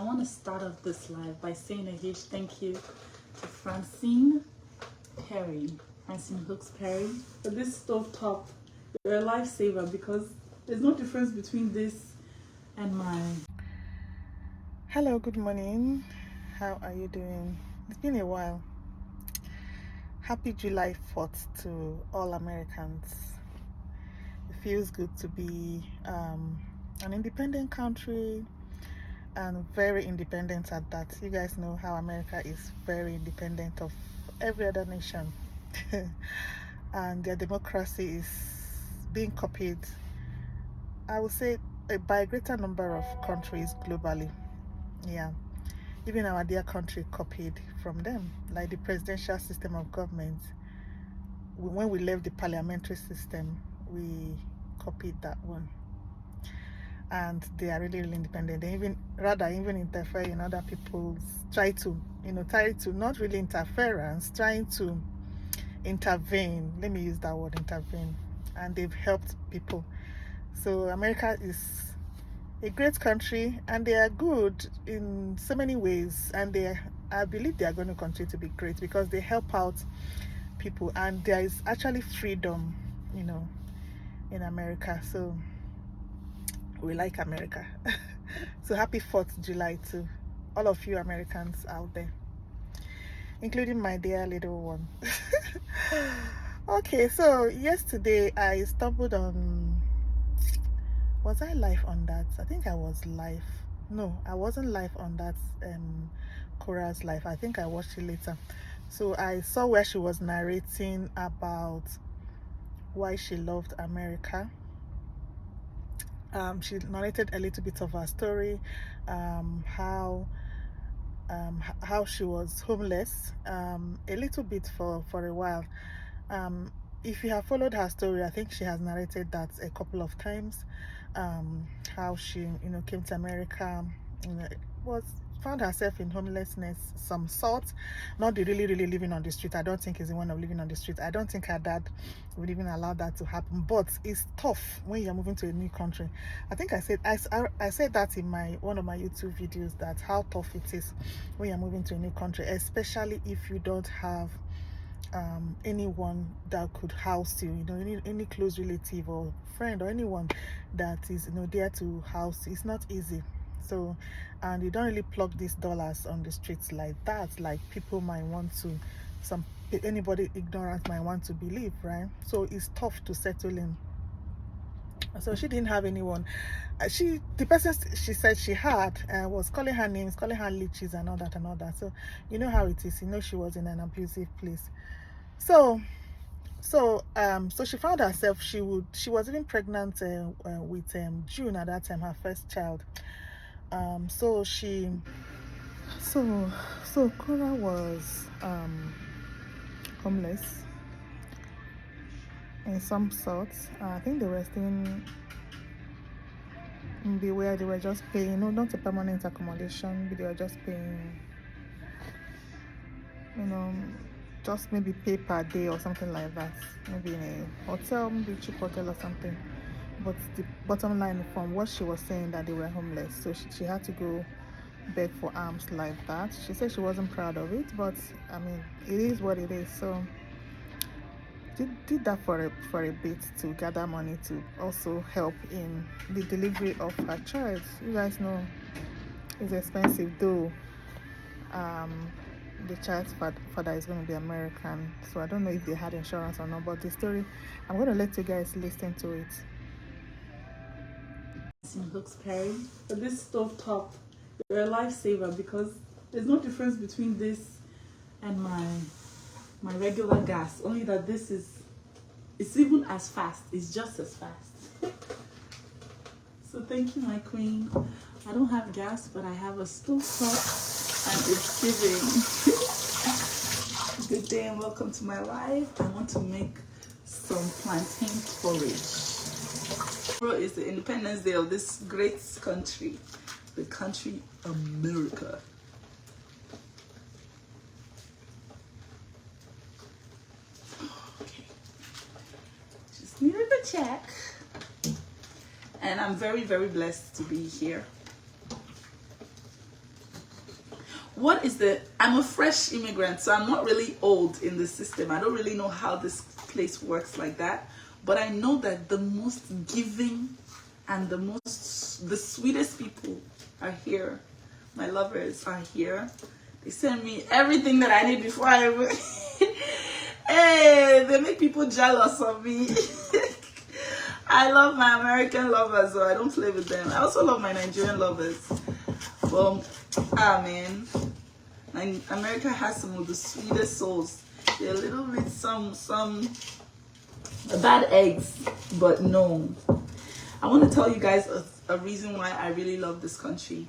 I want to start off this live by saying a huge thank you to Francine Perry, Francine Hooks Perry, for this stovetop. You're a lifesaver because there's no difference between this and mine. Hello, good morning. How are you doing? It's been a while. Happy July 4th to all Americans. It feels good to be an independent country, and very independent at that. You guys know how America is very independent of every other nation. And their democracy is being copied, I would say, by a greater number of countries globally. Yeah, even our dear country copied from them, like the presidential system of government. When we left the parliamentary system, we copied that one, and they are really, really independent. They even interfere in other people's, try to not really interference, trying to intervene. Let me use that word, intervene. And they've helped people. So America is a great country, and they are good in so many ways, and I believe they are going to continue to be great because they help out people, and there is actually freedom, in America. So we like America. So happy 4th July to all of you Americans out there, including my dear little one. Okay, so yesterday I stumbled on, was I live on that? I think I was live. No, I wasn't live on that Korra's live. I think I watched it later. So I saw where she was narrating about why she loved America. She narrated a little bit of her story, how she was homeless, a little bit for a while. If you have followed her story, I think she has narrated that a couple of times. How she came to America, found herself in homelessness some sort, not the really living on the street. I don't think it's the one of living on the street. I don't think her dad would even allow that to happen, but it's tough when you're moving to a new country. I think I said that in one of my YouTube videos, that how tough it is when you're moving to a new country, especially if you don't have anyone that could house you, any close relative or friend or anyone that is there to house you. It's not easy. So, and you don't really plug these dollars on the streets like that, like people might want to, anybody ignorant might want to believe, right? So it's tough to settle in. So she didn't have anyone. The person she said she had was calling her names, calling her leeches and all that. So you know how it is. She was in an abusive place. So she found herself, she was even pregnant with June at that time, her first child. So Korra was homeless in some sorts. I think they were staying where they were just paying, no, not a permanent accommodation, but they were just paying, just maybe pay per day or something like that, maybe in a hotel, maybe cheap hotel or something. But the bottom line, from what she was saying, that they were homeless, so she had to go beg for alms like that. She said she wasn't proud of it, but I mean, it is what it is. So did that for a bit to gather money to also help in the delivery of her child. You guys know it's expensive, though. The child's father is going to be American, so I don't know if they had insurance or not, but the story, I'm going to let you guys listen to it. Hooks Perry, for this stovetop. You're a lifesaver because there's no difference between this and my regular gas, only that it's even as fast, it's just as fast. So thank you, my queen. I don't have gas, but I have a stovetop, and it's giving. Good day and welcome to my life. I want to make some plantain porridge. Tomorrow is the Independence Day of this great country, the country America. Okay, just needed to check, and I'm very blessed to be here. I'm a fresh immigrant, so I'm not really old in the system. I don't really know how this place works like that. But I know that the most giving and the sweetest people are here. My lovers are here. They send me everything that I need before I even... Hey, they make people jealous of me. I love my American lovers, so I don't play with them. I also love my Nigerian lovers. Well, man, America has some of the sweetest souls. They're a little bit some bad eggs, but no. I want to tell you guys a reason why I really love this country.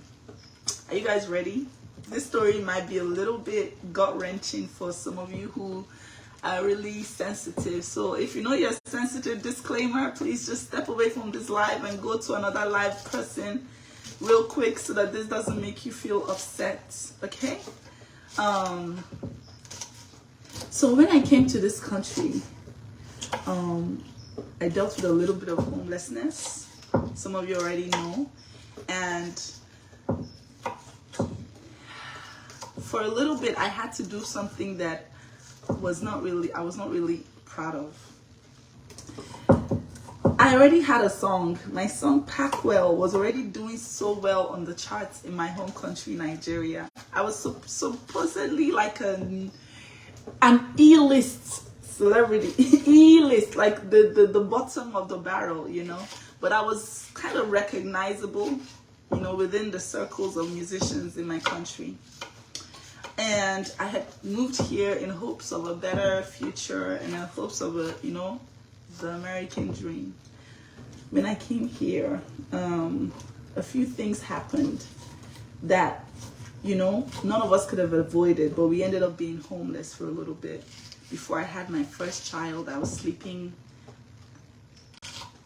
Are you guys ready? This story might be a little bit gut-wrenching for some of you who are really sensitive. So if you know you're sensitive, disclaimer, please just step away from this live and go to another live person real quick so that this doesn't make you feel upset, okay? So when I came to this country, I dealt with a little bit of homelessness. Some of you already know. And for a little bit, I had to do something that I was not really proud of. I already had a song. My song Pack Well was already doing so well on the charts in my home country, Nigeria. I was supposedly like an E-list celebrity, E-list, like the bottom of the barrel, you know. But I was kind of recognizable, you know, within the circles of musicians in my country. And I had moved here in hopes of a better future and in hopes of the American dream. When I came here, a few things happened that, none of us could have avoided, but we ended up being homeless for a little bit. Before I had my first child, I was sleeping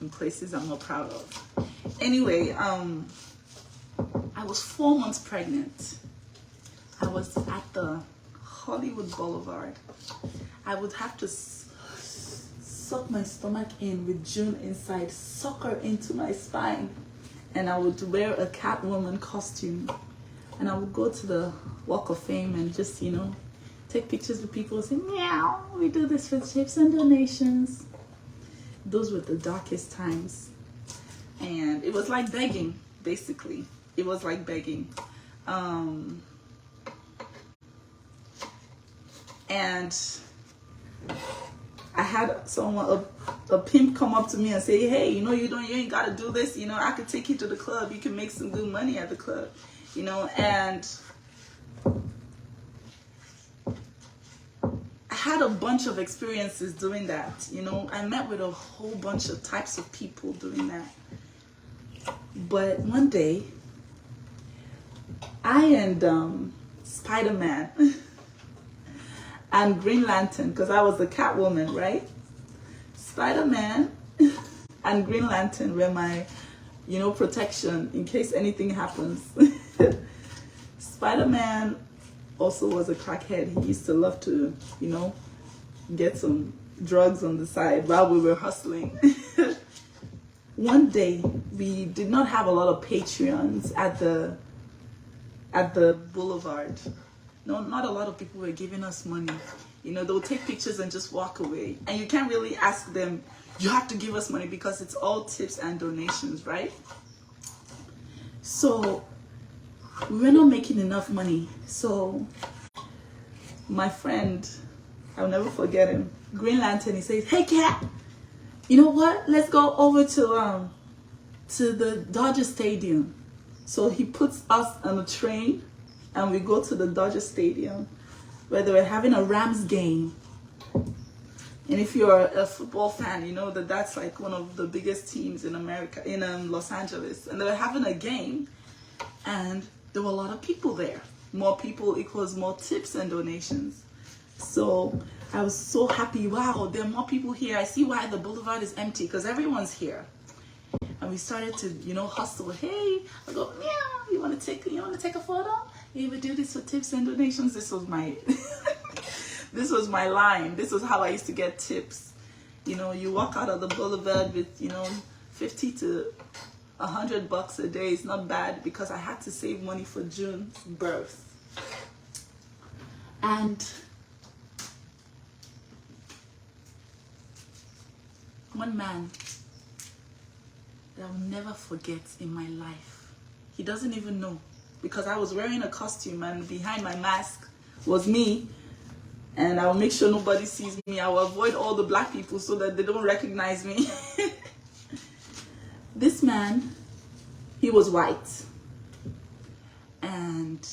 in places I'm not proud of. Anyway, I was 4 months pregnant. I was at the Hollywood Boulevard. I would have to suck my stomach in with June inside, suck her into my spine, and I would wear a Catwoman costume, and I would go to the Walk of Fame and just, take pictures with people and say, meow, we do this for tips and donations. Those were the darkest times. And it was like begging, basically. It was like begging. And I had someone, a pimp, come up to me and say, hey, you ain't got to do this. I could take you to the club. You can make some good money at the club, and I had a bunch of experiences doing that. I met with a whole bunch of types of people doing that. But one day, I and Spider-Man and Green Lantern, because I was the Catwoman, right? Spider-Man and Green Lantern were my, protection in case anything happens. Spider-Man also was a crackhead. He used to love to, get some drugs on the side while we were hustling. One day, we did not have a lot of Patreons at the boulevard. No, not a lot of people were giving us money. They'll take pictures and just walk away. And you can't really ask them, you have to give us money, because it's all tips and donations, right? So we were not making enough money. So my friend, I'll never forget him, Green Lantern, he says, hey Cat, you know what? Let's go over to the Dodger Stadium. So he puts us on a train and we go to the Dodger Stadium where they were having a Rams game. And if you're a football fan, you know that that's like one of the biggest teams in America, in Los Angeles. And they were having a game and there were a lot of people there. More people equals more tips and donations. So I was so happy. Wow, there are more people here. I see why the boulevard is empty, because everyone's here. And we started to, hustle. Hey, I go, meow, you want to take a photo? Yeah, we do this for tips and donations. This was my this was my line. This was how I used to get tips. You walk out of the boulevard with, $50 to $100 a day. It's not bad, because I had to save money for June's birth. And one man that I'll never forget in my life. He doesn't even know, because I was wearing a costume and behind my mask was me, and I'll make sure nobody sees me. I will avoid all the black people so that they don't recognize me. This man, he was white, and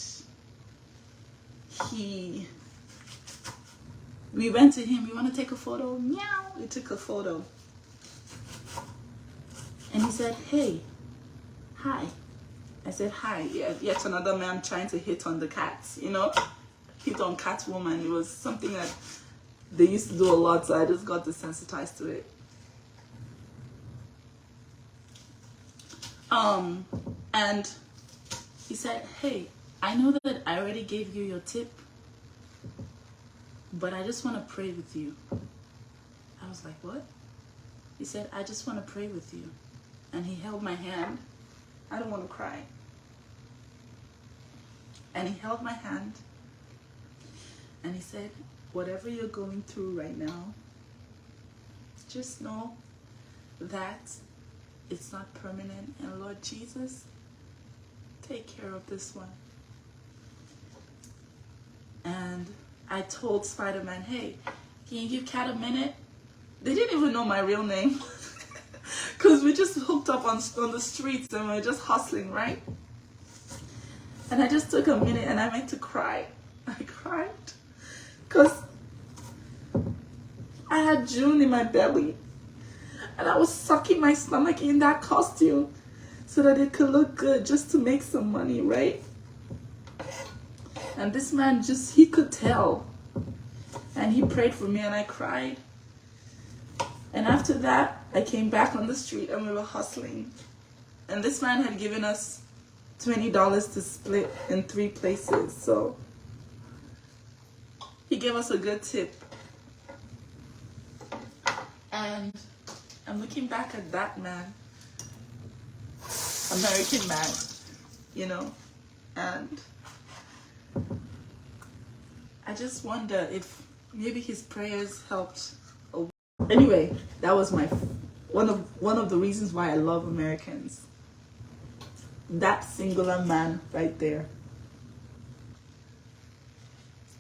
we went to him. You want to take a photo? Meow. We took a photo. And he said, hey, hi. I said, hi. Yeah, yet another man trying to hit on the cats, you know? Hit on Catwoman. It was something that they used to do a lot, so I just got desensitized to it. And he said, hey, I know that I already gave you your tip, but I just want to pray with you. I was like, what? He said, I just want to pray with you. And he held my hand. I don't want to cry. And he held my hand. And he said, whatever you're going through right now, just know that it's not permanent. And Lord Jesus, take care of this one. And I told Spider-Man, hey, can you give Cat a minute? They didn't even know my real name. Because we just hooked up on the streets and we were just hustling, right? And I just took a minute and I meant to cry. I cried. Because I had June in my belly. And I was sucking my stomach in that costume so that it could look good, just to make some money, right? And this man he could tell. And he prayed for me and I cried. And after that, I came back on the street and we were hustling. And this man had given us $20 to split in 3 places. So he gave us a good tip. And I'm looking back at that man, American man, you know, and I just wonder if maybe his prayers helped. Anyway, that was my one of the reasons why I love Americans. That singular man right there.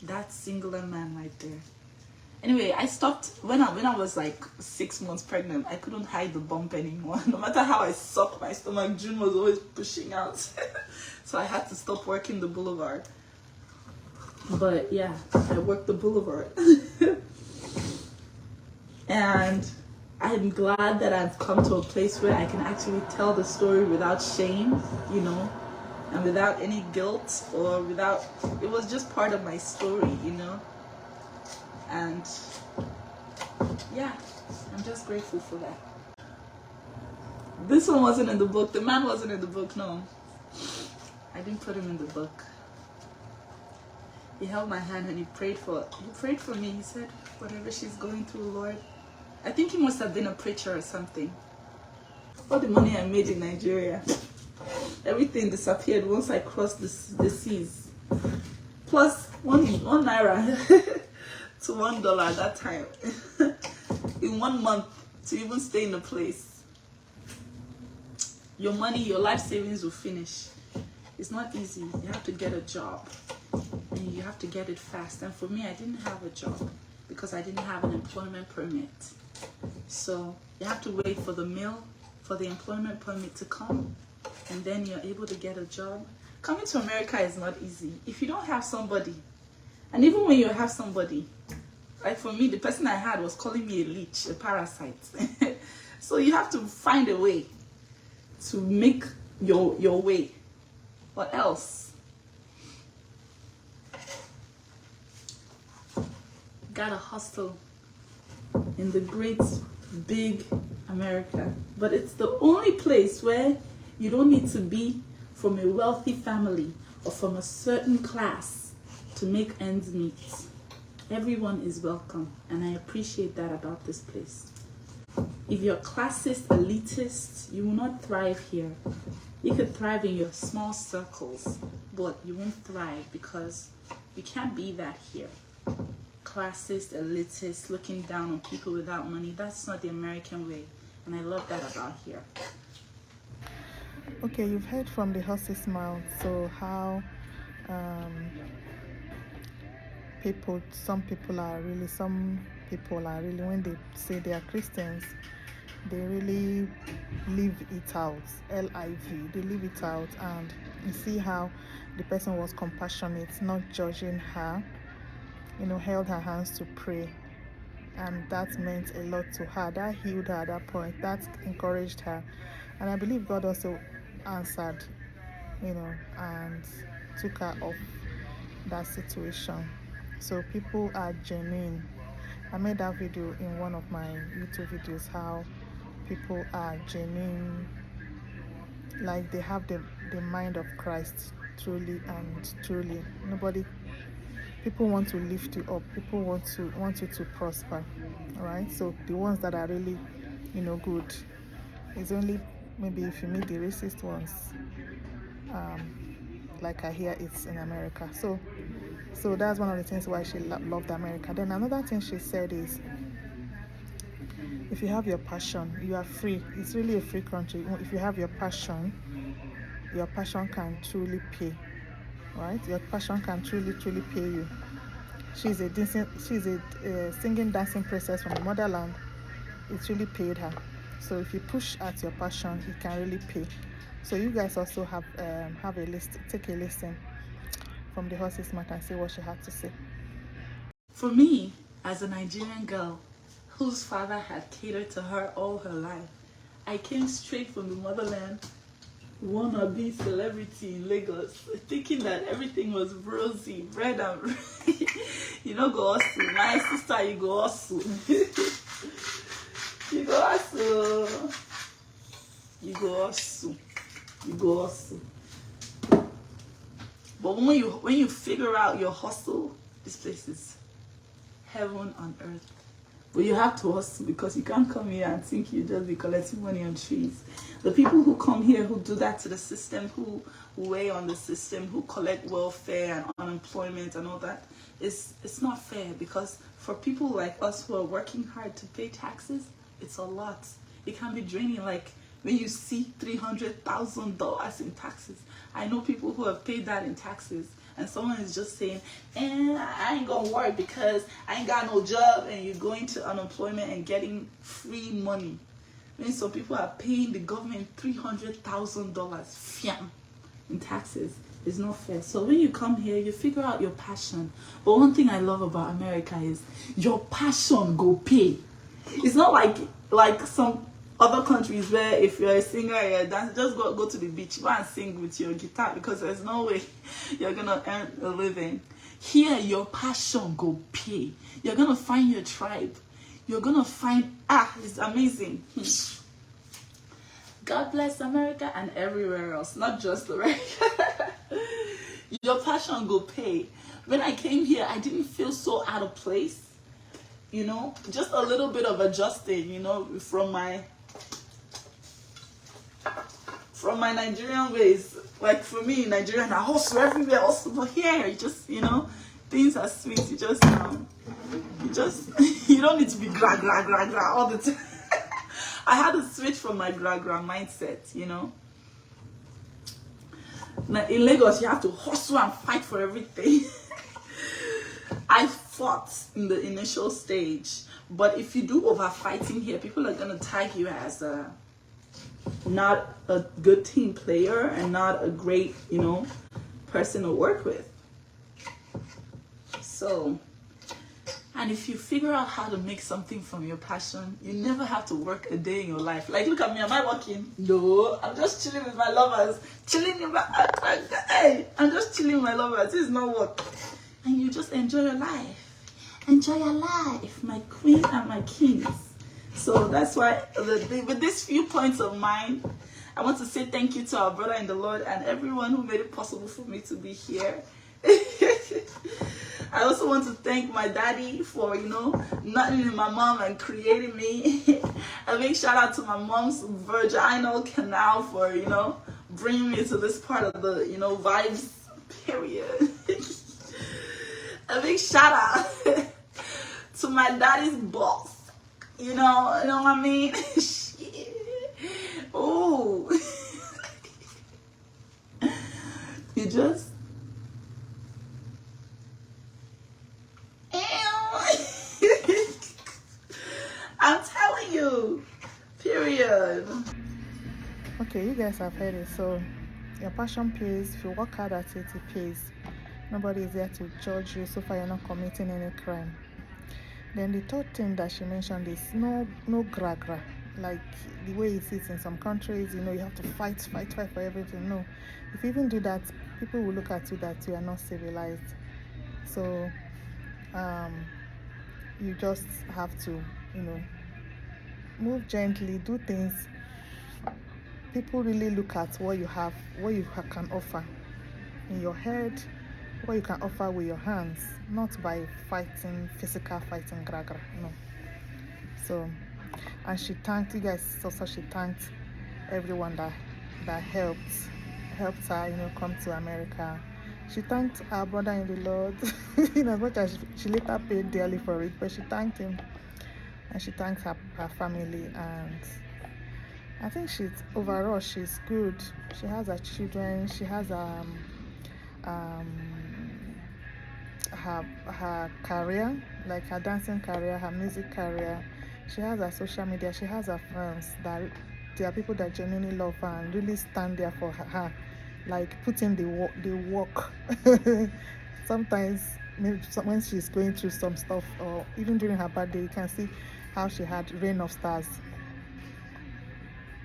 That singular man right there. Anyway, I stopped when I was like 6 months pregnant. I couldn't hide the bump anymore. No matter how I sucked my stomach, June was always pushing out. So I had to stop working the boulevard. But yeah, I worked the boulevard. And I'm glad that I've come to a place where I can actually tell the story without shame, you know, and without any guilt or without, it was just part of my story, you know. And yeah, I'm just grateful for that. This one wasn't in the book. The man wasn't in the book, no. I didn't put him in the book. He held my hand and he prayed for me. He said, whatever she's going through, Lord. I think he must have been a preacher or something. All the money I made in Nigeria, everything disappeared once I crossed the seas. Plus one naira to $1 at that time. In 1 month to even stay in a place. Your money, your life savings will finish. It's not easy. You have to get a job. And you have to get it fast. And for me, I didn't have a job because I didn't have an employment permit. So you have to wait for the employment permit to come, and then you're able to get a job. Coming to America is not easy if you don't have somebody. And even when you have somebody, like for me, the person I had was calling me a leech, a parasite. So you have to find a way to make your way. What else? Gotta hustle in the great big America. But it's the only place where you don't need to be from a wealthy family or from a certain class to make ends meet. Everyone is welcome, and I appreciate that about this place. If you're classist, elitist, you will not thrive here. You could thrive in your small circles, but you won't thrive because You can't be that here. Classist, elitist, looking down on people without money. That's not the American way. And I love that about here. Okay, you've heard from the horse's mouth, so how some people are really, when they say they are Christians, they really live it out, L-I-V, they live it out. And you see how the person was compassionate, not judging her, held her hands to pray, and that meant a lot to her. That healed her at that point, that encouraged her, and I believe God also answered, and took her off that situation. So people are genuine. I made that video in one of my YouTube videos, how people are genuine, like they have the mind of Christ, truly and truly. People want to lift you up, people want you to prosper, right? So the ones that are really good is only maybe if you meet the racist ones, like I hear it's in America. So that's one of the things why she loved America. Then another thing she said is, if you have your passion, you are free. It's really a free country. If you have your passion can truly pay, right? Your passion can truly pay you. She's a singing, dancing princess from the motherland. It really paid her. So if you push at your passion, it can really pay. So you guys also have a list. Take a listen from the horse's mouth and see what she had to say. For me, as a Nigerian girl whose father had catered to her all her life, I came straight from the motherland, wannabe celebrity in Lagos, thinking that everything was rosy, bread and go hustle. My sister, you go hustle. You go hustle. You go hustle. You go hustle. But when you figure out your hustle, this place is heaven on earth. But you have to hustle, because you can't come here and think you just be collecting money on trees. The people who come here, who do that to the system, who weigh on the system, who collect welfare and unemployment and all that, it's not fair. Because for people like us who are working hard to pay taxes, it's a lot. It can be draining. Like when you see $300,000 in taxes. I know people who have paid that in taxes, and someone is just saying, I ain't gonna work because I ain't got no job, and you're going to unemployment and getting free money. I mean, some people are paying the government $300,000 in taxes. It's not fair. So when you come here, you figure out your passion. But one thing I love about America is your passion go pay. It's not like some other countries where if you're a singer, you're a dancer, just go to the beach, go and sing with your guitar, because there's no way you're gonna earn a living. Here, your passion go pay. You're gonna find your tribe. You're gonna find, it's amazing. God bless America and everywhere else, not just America. Your passion go pay. When I came here, I didn't feel so out of place. Just a little bit of adjusting, from my Nigerian ways. Like for me, Nigerian, I hustle everywhere, hustle. But here, you just, things are sweet. You don't need to be gra gra gra gra all the time. I had to switch from my gra gra mindset, Now, in Lagos, you have to hustle and fight for everything. I fought in the initial stage, but if you do over fighting here, people are gonna tag you as not a good team player and not a great, person to work with. So, and if you figure out how to make something from your passion, you never have to work a day in your life. Like, look at me, am I working? No, I'm just chilling with my lovers. I'm just chilling with my lovers. This is not work. And you just enjoy your life. Enjoy your life, my queen and my kings. So that's why, with these few points of mine, I want to say thank you to our brother in the Lord and everyone who made it possible for me to be here. I also want to thank my daddy for, nurturing my mom and creating me. A big shout out to my mom's vaginal canal for, bringing me to this part of the, vibes, period. A big shout out to my daddy's boss. You know what I mean? Ooh. You just I'm telling you. Period. Okay, you guys have heard it. So your passion pays. If you work hard at it, it pays. Nobody is there to judge you so far you're not committing any crime. Then the third thing that she mentioned is no gra. Like the way it is in some countries, you have to fight for everything. No. If you even do that, people will look at you that you are not civilized. So you just have to, move gently, do things. People really look at what you have, what you can offer in your head, what you can offer with your hands, not by physical fighting, no. So, and she thanked you guys. Also, she thanked everyone that helped her, come to America. She thanked her brother in the Lord, as much as she later paid dearly for it, but she thanked him, and she thanked her family, and I think overall she's good. She has her children. She has her career, like her dancing career, her music career. She has her social media. She has her friends that there are people that genuinely love her and really stand there for her, like putting the work. Sometimes maybe when she's going through some stuff, or even during her birthday, you can see how she had rain of stars,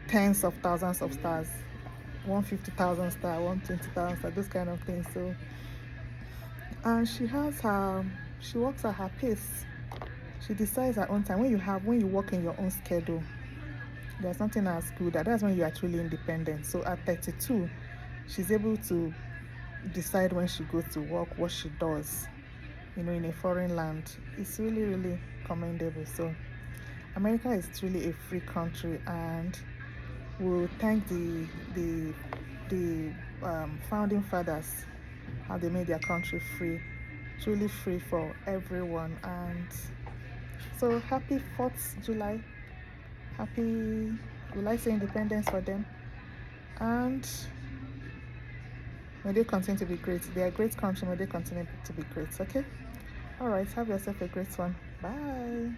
tens of thousands of stars, 150,000 stars, 120,000 stars, those kind of things. So, and she works at her pace. She decides her own time. When you work in your own schedule, there's nothing as good. That's when you are truly independent. So at 32, she's able to decide when she goes to work, what she does, in a foreign land. It's really, really commendable. So America is truly a free country, and we'll thank the founding fathers, how they made their country free, truly free for everyone. And so happy 4th July. Happy, will I say, independence for them. And may they continue to be great. They are a great country. May they continue to be great. Okay? All right. Have yourself a great one. Bye.